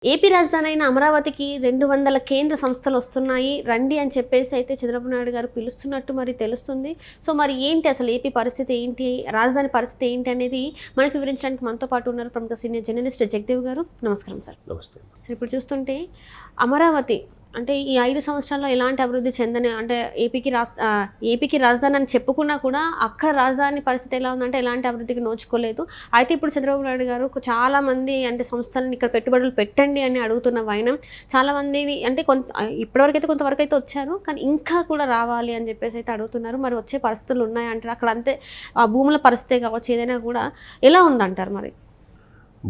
AP రాజధాని అయిన అమరావతికి 200 కేంద్ర సంస్థలు వస్తున్నాయి రండి అని చెప్పేసి అయితే చంద్రబాబు నాయుడు గారు పిలుస్తున్నట్టు మరి తెలుస్తుంది. సో మరి ఏంటి అసలు ఏపీ పరిస్థితి ఏంటి, రాజధాని పరిస్థితి ఏంటి అనేది మనకు వివరించడానికి మనతో పాటు ఉన్నారు ప్రముఖ సీనియర్ జర్నలిస్ట్ జగదేవ్ గారు. నమస్కారం సార్. నమస్తే. సార్, ఇప్పుడు చూస్తుంటే అమరావతి అంటే ఈ 5 సంవత్సరాల్లో ఎలాంటి అభివృద్ధి చెందని, అంటే ఏపీకి రాజధాని అని చెప్పుకున్నా కూడా అక్కడ రాజధాని పరిస్థితి ఎలా ఉందంటే ఎలాంటి అభివృద్ధికి నోచుకోలేదు. అయితే ఇప్పుడు చంద్రబాబు నాయుడు గారు చాలామంది అంటే సంస్థలను ఇక్కడ పెట్టుబడులు పెట్టండి అని అడుగుతున్న వైనం చాలామంది అంటే ఇప్పటివరకు అయితే కొంతవరకు అయితే వచ్చారు, కానీ ఇంకా కూడా రావాలి అని చెప్పేసి అయితే అడుగుతున్నారు. మరి వచ్చే పరిస్థితులు ఉన్నాయంటారు అక్కడ? అంతే ఆ భూముల పరిస్థితే కావచ్చు, ఏదైనా కూడా ఎలా ఉందంటారు? మరి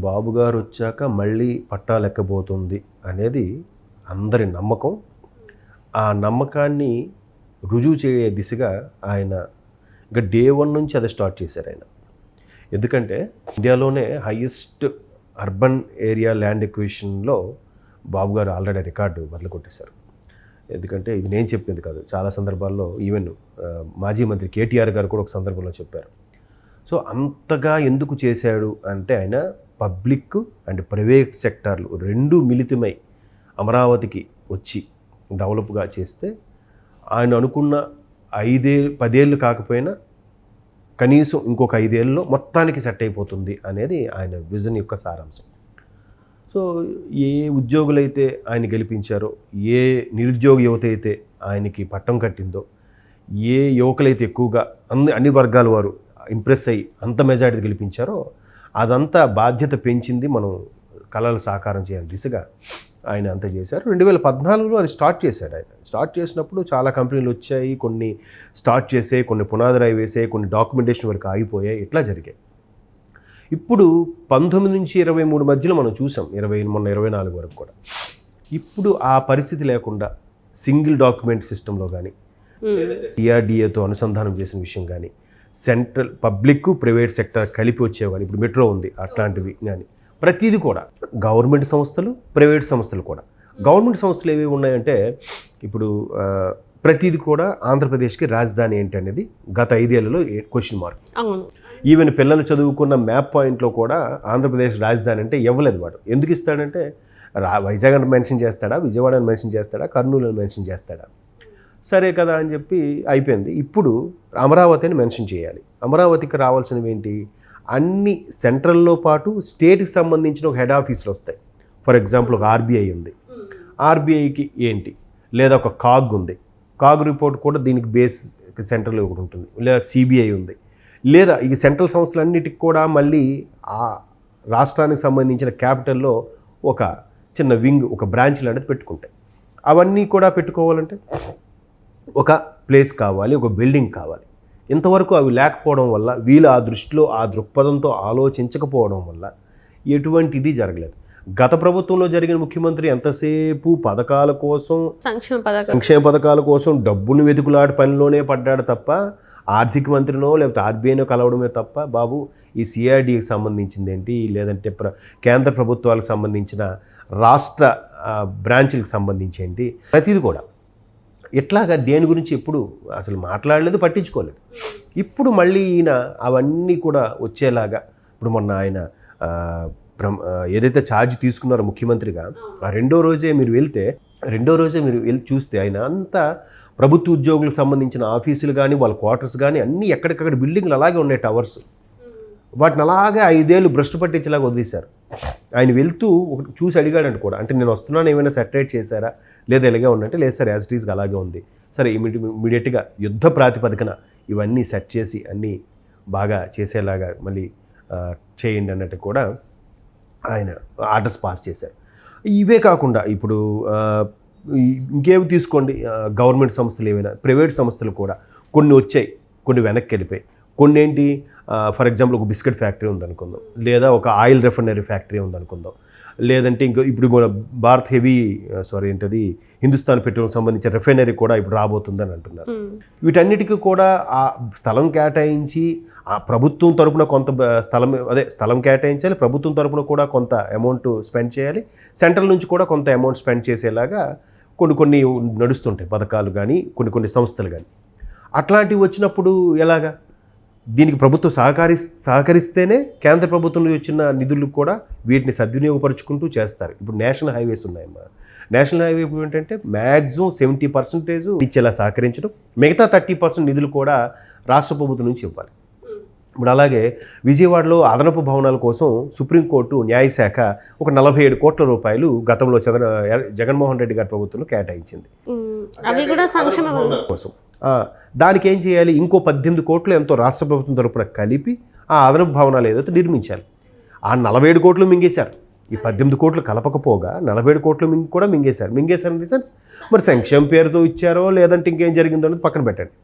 బాబు గారు వచ్చాక మళ్ళీ పట్టాలెక్కబోతుంది అనేది అందరి నమ్మకం. ఆ నమ్మకాన్ని రుజువు చేయే దిశగా ఆయన ఇంకా డే 1 నుంచి అది స్టార్ట్ చేశారు ఆయన. ఎందుకంటే ఇండియాలోనే హైయెస్ట్ అర్బన్ ఏరియా ల్యాండ్ ఎక్విజిషన్లో బాబు గారు ఆల్రెడీ రికార్డు బదులు కొట్టేశారు. ఎందుకంటే ఇది నేను చెప్పింది కాదు, చాలా సందర్భాల్లో ఈవెన్ మాజీ మంత్రి కేటీఆర్ గారు కూడా ఒక సందర్భంలో చెప్పారు. సో అంతగా ఎందుకు చేశాడు అంటే ఆయన పబ్లిక్ అండ్ ప్రైవేట్ సెక్టార్లు రెండూ మిళితమై అమరావతికి వచ్చి డెవలప్గా చేస్తే ఆయన అనుకున్న 10 ఏళ్ళు కాకపోయినా కనీసం ఇంకొక 5 ఏళ్ళలో మొత్తానికి సెట్ అయిపోతుంది అనేది ఆయన విజన్ యొక్క సారాంశం. సో ఏ ఉద్యోగులైతే ఆయన గెలిపించారో, ఏ నిరుద్యోగ యువత అయితే ఆయనకి పట్టం కట్టిందో, ఏ యువకులైతే ఎక్కువగా అన్ని వర్గాల వారు ఇంప్రెస్ అయ్యి అంత మెజారిటీ గెలిపించారో అదంతా బాధ్యత పెంచింది. మనం కళలు సాకారం చేయాలి దిశగా ఆయన అంతా చేశారు. 2014లో అది స్టార్ట్ చేశాడు. ఆయన స్టార్ట్ చేసినప్పుడు చాలా కంపెనీలు వచ్చాయి, కొన్ని స్టార్ట్ చేసాయి, కొన్ని పునాదిరాయి వేసాయి, కొన్ని డాక్యుమెంటేషన్ వరకు ఆగిపోయాయి, ఇట్లా జరిగాయి. ఇప్పుడు 19 నుంచి 23 మధ్యలో మనం చూసాం, మొన్న 24 వరకు కూడా. ఇప్పుడు ఆ పరిస్థితి లేకుండా సింగిల్ డాక్యుమెంట్ సిస్టంలో కానీ, సిఆర్డిఏతో అనుసంధానం చేసిన విషయం కానీ, సెంట్రల్ పబ్లిక్ ప్రైవేట్ సెక్టర్ కలిపి వచ్చేవి కానీ, ఇప్పుడు మెట్రో ఉంది, అట్లాంటివి కానీ ప్రతిదీ కూడా గవర్నమెంట్ సంస్థలు, ప్రైవేట్ సంస్థలు కూడా. గవర్నమెంట్ సంస్థలు ఏవి ఉన్నాయంటే ఇప్పుడు ప్రతిదీ కూడా ఆంధ్రప్రదేశ్కి రాజధాని ఏంటి అనేది గత 5 ఏళ్లలో క్వశ్చన్ మార్క్. ఈవెన్ పిల్లలు చదువుకున్న మ్యాప్ పాయింట్లో కూడా ఆంధ్రప్రదేశ్ రాజధాని అంటే ఇవ్వలేదు వాడు. ఎందుకు ఇస్తాడంటే వైజాగ్ అని మెన్షన్ చేస్తాడా, విజయవాడ అని మెన్షన్ చేస్తాడా, కర్నూలు అని మెన్షన్ చేస్తాడా, సరే కదా అని చెప్పి అయిపోయింది. ఇప్పుడు అమరావతి అని మెన్షన్ చేయాలి. అమరావతికి రావాల్సినవి ఏంటి? అన్ని సెంట్రల్లో పాటు స్టేట్కి సంబంధించిన ఒక హెడ్ ఆఫీసులు వస్తాయి. ఫర్ ఎగ్జాంపుల్ ఒక ఆర్బీఐ ఉంది, ఆర్బీఐకి ఏంటి, లేదా ఒక కాగ్ ఉంది, కాగ్ రిపోర్ట్ కూడా దీనికి బేస్ సెంట్రల్ ఒకటి ఉంటుంది, లేదా సిబిఐ ఉంది, లేదా ఈ సెంట్రల్ సంస్థలన్నిటికి కూడా మళ్ళీ ఆ రాష్ట్రానికి సంబంధించిన క్యాపిటల్లో ఒక చిన్న వింగ్, ఒక బ్రాంచ్ లాంటిది పెట్టుకుంటాయి. అవన్నీ కూడా పెట్టుకోవాలంటే ఒక ప్లేస్ కావాలి, ఒక బిల్డింగ్ కావాలి. ఇంతవరకు అవి లేకపోవడం వల్ల, వీళ్ళు ఆ దృష్టిలో ఆ దృక్పథంతో ఆలోచించకపోవడం వల్ల ఎటువంటిది జరగలేదు. గత ప్రభుత్వంలో జరిగిన ముఖ్యమంత్రి ఎంతసేపు పథకాల కోసం, సంక్షేమ పథకాల కోసం డబ్బును వెతుకులాడి పనిలోనే పడ్డాడు తప్ప, ఆర్థిక మంత్రినో లేకపోతే ఆర్బీఐనో కలవడమే తప్ప, బాబు ఈ సిఆర్డీకి సంబంధించింది ఏంటి, లేదంటే కేంద్ర ప్రభుత్వాలకు సంబంధించిన రాష్ట్ర బ్రాంచ్లకు సంబంధించి ఏంటి, ప్రతిదీ కూడా ఇట్లాగా దేని గురించి ఎప్పుడు అసలు మాట్లాడలేదు, పట్టించుకోలేదు. ఇప్పుడు మళ్ళీ ఈయన అవన్నీ కూడా వచ్చేలాగా, ఇప్పుడు మొన్న ఆయన ఏదైతే ఛార్జ్ తీసుకున్నారో ముఖ్యమంత్రిగా, ఆ రెండో రోజే మీరు వెళ్ళి చూస్తే ఆయన అంతా ప్రభుత్వ ఉద్యోగులకు సంబంధించిన ఆఫీసులు కానీ, వాళ్ళ క్వార్టర్స్ కానీ అన్నీ ఎక్కడికక్కడ బిల్డింగ్లు అలాగే ఉన్నాయి, టవర్స్. వాటిని అలాగే 5 ఏళ్ళు భ్రష్టు పట్టించేలాగా వదిలేశారు. ఆయన వెళ్తూ ఒకటి చూసి అడిగాడంట కూడా, అంటే నేను వస్తున్నాను ఏమైనా సెటరేట్ చేశారా, లేదా ఇలాగే ఉందంటే, లేదు సార్ యాజ్ ఇట్ ఈస్గా అలాగే ఉంది, సరే ఇమీడియట్గా యుద్ధ ప్రాతిపదికన ఇవన్నీ సెట్ చేసి అన్నీ బాగా చేసేలాగా మళ్ళీ చేయండి అన్నట్టు కూడా ఆయన ఆర్డర్స్ పాస్ చేశారు. ఇవే కాకుండా ఇప్పుడు ఇంకేవి తీసుకోండి, గవర్నమెంట్ సంస్థలు ఏమైనా, ప్రైవేట్ సంస్థలు కూడా కొన్ని వచ్చాయి, కొన్ని వెనక్కి వెళ్ళిపోయి, కొన్ని ఏంటి, ఫర్ ఎగ్జాంపుల్ ఒక బిస్కెట్ ఫ్యాక్టరీ ఉందనుకుందాం, లేదా ఒక ఆయిల్ రిఫైనరీ ఫ్యాక్టరీ ఉందనుకుందాం, లేదంటే ఇప్పుడు భారత్ హిందుస్థాన్ పెట్రోల్ సంబంధించిన రిఫైనరీ కూడా ఇప్పుడు రాబోతుందని అంటున్నారు. వీటన్నిటికీ కూడా ఆ స్థలం కేటాయించి, ఆ ప్రభుత్వం తరపున కొంత స్థలం కేటాయించాలి, ప్రభుత్వం తరపున కూడా కొంత అమౌంట్ స్పెండ్ చేయాలి, సెంట్రల్ నుంచి కూడా కొంత అమౌంట్ స్పెండ్ చేసేలాగా కొన్ని నడుస్తుంటాయి పథకాలు కానీ, కొన్ని సంస్థలు కానీ. అట్లాంటివి వచ్చినప్పుడు ఎలాగా దీనికి ప్రభుత్వం సహకరిస్తేనే కేంద్ర ప్రభుత్వం నుంచి వచ్చిన నిధులు కూడా వీటిని సద్వినియోగపరుచుకుంటూ చేస్తారు. ఇప్పుడు నేషనల్ హైవేస్ ఉన్నాయమ్మా. నేషనల్ హైవే ఏంటంటే మ్యాక్సిమం 70% ఇచ్చేలా సహకరించడం, మిగతా 30% నిధులు కూడా రాష్ట్ర ప్రభుత్వం నుంచి ఇవ్వాలి. ఇప్పుడు అలాగే విజయవాడలో అదనపు భవనాల కోసం సుప్రీంకోర్టు న్యాయశాఖ ఒక 47 కోట్ల రూపాయలు గతంలో జగన్మోహన్ రెడ్డి గారి ప్రభుత్వంలో కేటాయించింది అవి కూడా సంక్షేమ కోసం. దానికి ఏం చేయాలి, ఇంకో 18 కోట్లు ఎంతో రాష్ట్ర ప్రభుత్వం తరపున కలిపి ఆ అదనపు భవనాలు ఏదైతే నిర్మించాలి. ఆ 47 కోట్లు మింగేశారు. ఈ 18 కోట్లు కలపకపోగా 47 కోట్లు కూడా మింగేశారు ఇన్ ది సెన్స్ మరి సంక్షేమ పేరుతో ఇచ్చారో లేదంటే ఇంకేం జరిగిందో అనేది పక్కన పెట్టండి.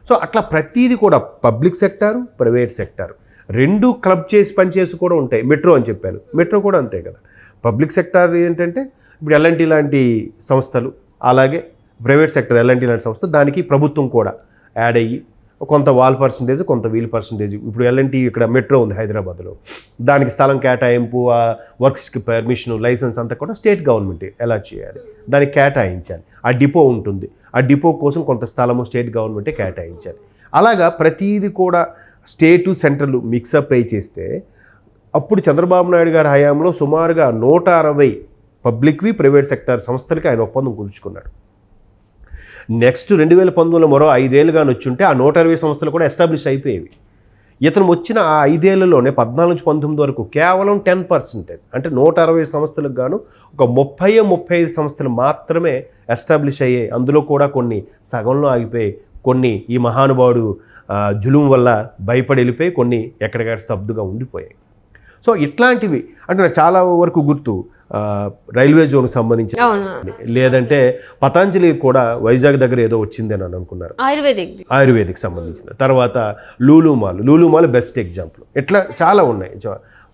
సో అట్లా ప్రతీది కూడా పబ్లిక్ సెక్టారు, ప్రైవేట్ సెక్టారు రెండు క్లబ్ చేసి పనిచేసి కూడా ఉంటాయి. మెట్రో అని చెప్పాను, మెట్రో కూడా అంతే కదా. పబ్లిక్ సెక్టార్ ఏంటంటే ఇప్పుడు ఎల్ఎన్టీ లాంటి సంస్థలు, అలాగే ప్రైవేట్ సెక్టర్ ఎల్ఎన్టీ లాంటి సంస్థ, దానికి ప్రభుత్వం కూడా యాడ్ అయ్యి కొంత వాల్ పర్సంటేజ్, కొంత వీల్ పర్సంటేజ్. ఇప్పుడు ఎల్ఎన్టీ ఇక్కడ మెట్రో ఉంది హైదరాబాద్లో, దానికి స్థలం కేటాయింపు, ఆ వర్క్స్కి పర్మిషన్, లైసెన్స్ అంతా కూడా స్టేట్ గవర్నమెంట్ ఎలా చేయాలి, దానికి కేటాయించాలి. ఆ డిపో ఉంటుంది, ఆ డిపో కోసం కొంత స్థలము స్టేట్ గవర్నమెంటే కేటాయించాలి. అలాగా ప్రతీది కూడా స్టేటు సెంట్రల్ మిక్సప్ అయి చేస్తే అప్పుడు చంద్రబాబు నాయుడు గారి హయాంలో సుమారుగా 160 పబ్లిక్వి ప్రైవేట్ సెక్టార్ సంస్థలకి ఆయన ఒప్పందం కుదుర్చుకున్నాడు. నెక్స్ట్ 2019లో మరో 5 ఏళ్ళుగా వచ్చుంటే ఆ 120 సంస్థలు కూడా ఎస్టాబ్లిష్ అయిపోయేవి. ఇతను వచ్చిన ఆ 5 ఏళ్లలోనే 14 నుంచి 19 వరకు కేవలం 10%, అంటే 160 సంస్థలకు గాను ఒక 35 సంస్థలు మాత్రమే ఎస్టాబ్లిష్ అయ్యాయి. అందులో కూడా కొన్ని సగంలో ఆగిపోయి, కొన్ని ఈ మహానుభావుడు జులుం వల్ల భయపడి వెళ్ళిపోయి, కొన్ని ఎక్కడికక్కడ స్తబ్దుగా ఉండిపోయాయి. సో ఇట్లాంటివి అంటే నాకు చాలా వరకు గుర్తు రైల్వే జోన్కి సంబంధించి, లేదంటే పతాంజలి కూడా వైజాగ్ దగ్గర ఏదో వచ్చింది అని అనుకున్నారు, ఆయుర్వేదిక్ సంబంధించిన. తర్వాత లూలు మాల్ బెస్ట్ ఎగ్జాంపుల్. ఇట్లా చాలా ఉన్నాయి.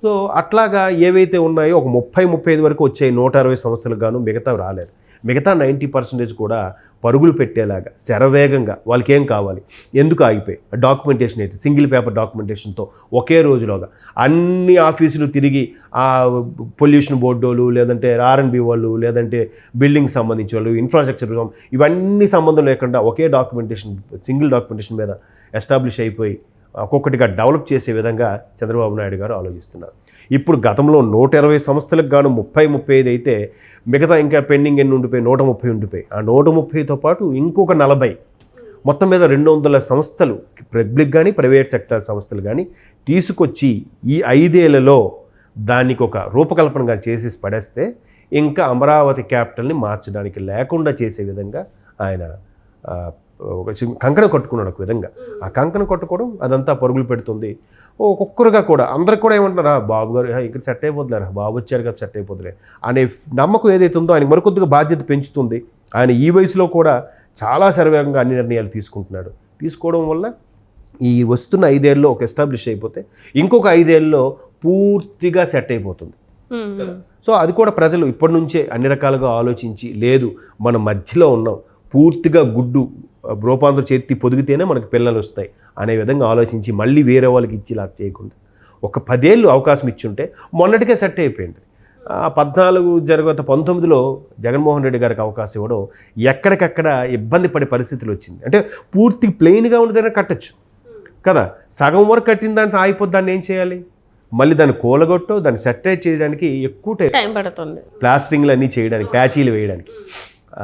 సో అట్లాగా ఏవైతే ఉన్నాయో ఒక 30-35 వరకు వచ్చాయి 160 సంస్థలకు గాను, మిగతా రాలేదు. మిగతా 90% కూడా పరుగులు పెట్టేలాగా శరవేగంగా వాళ్ళకి ఏం కావాలి, ఎందుకు ఆగిపోయి డాక్యుమెంటేషన్ అయితే సింగిల్ పేపర్ డాక్యుమెంటేషన్తో ఒకే రోజులోగా అన్ని ఆఫీసులు తిరిగి ఆ పొల్యూషన్ బోర్డోలు, లేదంటే ఆర్ఎన్బి వాళ్ళు, లేదంటే బిల్డింగ్ సంబంధించిన వాళ్ళు, ఇన్ఫ్రాస్ట్రక్చర్, ఇవన్నీ సంబంధం లేకుండా ఒకే డాక్యుమెంటేషన్, సింగిల్ డాక్యుమెంటేషన్ మీద ఎస్టాబ్లిష్ అయిపోయి ఒక్కొక్కటిగా డెవలప్ చేసే విధంగా చంద్రబాబు నాయుడు గారు ఆలోచిస్తున్నారు. ఇప్పుడు గతంలో 120 సంస్థలకు గాను 30-35 అయితే మిగతా ఇంకా పెండింగ్ ఎన్ని ఉండిపోయి 130 ఉండిపోయి, ఆ 130తో పాటు ఇంకొక 40, మొత్తం మీద 200 సంస్థలు పబ్లిక్ కానీ ప్రైవేట్ సెక్టర్ సంస్థలు కానీ తీసుకొచ్చి ఈ 5 ఏళ్లలో దానికి ఒక రూపకల్పనగా చేసి పడేస్తే ఇంకా అమరావతి క్యాపిటల్ని మార్చడానికి లేకుండా చేసే విధంగా ఆయన ఒక కంకణం కట్టుకున్నాడు. ఒక విధంగా ఆ కంకణం కట్టుకోవడం అదంతా పరుగులు పెడుతుంది. ఒక్కొక్కరుగా కూడా అందరికి కూడా ఏమంటున్నారా, బాబు గారు ఇక్కడ సెట్ అయిపోతులేరా, బాబు వచ్చారు కదా సెట్ అయిపోతులే అనే నమ్మకం ఏదైతే ఉందో ఆయన మరికొద్దిగా బాధ్యత పెంచుతుంది. ఆయన ఈ వయసులో కూడా చాలా శరవేగంగా అన్ని నిర్ణయాలు తీసుకోవడం వల్ల ఈ వస్తున్న 5 ఏళ్ళలో ఒక ఎస్టాబ్లిష్ అయిపోతే ఇంకొక 5 ఏళ్ళలో పూర్తిగా సెట్ అయిపోతుంది. సో అది కూడా ప్రజలు ఇప్పటి నుంచే అన్ని రకాలుగా ఆలోచించి, లేదు మన మధ్యలో ఉన్నాం, పూర్తిగా గుడ్డు రూపాంతరం చేతి పొదిగితేనే మనకు పిల్లలు వస్తాయి అనే విధంగా ఆలోచించి మళ్ళీ వేరే వాళ్ళకి ఇచ్చి ఇలా చేయకుండా ఒక 10 ఏళ్ళు అవకాశం ఇచ్చుంటే మొన్నటికే సెట్ అయిపోయింది. 14 జరగత 19లో జగన్మోహన్ రెడ్డి గారికి అవకాశం ఇవ్వడం ఎక్కడికక్కడ ఇబ్బంది పడే పరిస్థితులు వచ్చింది. అంటే పూర్తి ప్లెయిన్గా ఉండేదైనా కట్టచ్చు కదా, సగం వరకు కట్టిన దాన్ని ఆగిపోతే దాన్ని ఏం చేయాలి, మళ్ళీ దాన్ని కూలగొట్టో దాన్ని సెటరేట్ చేయడానికి ఎక్కువ టైం పడుతుంది, ప్లాస్టరింగ్లు అన్నీ చేయడానికి, ప్యాచీలు వేయడానికి.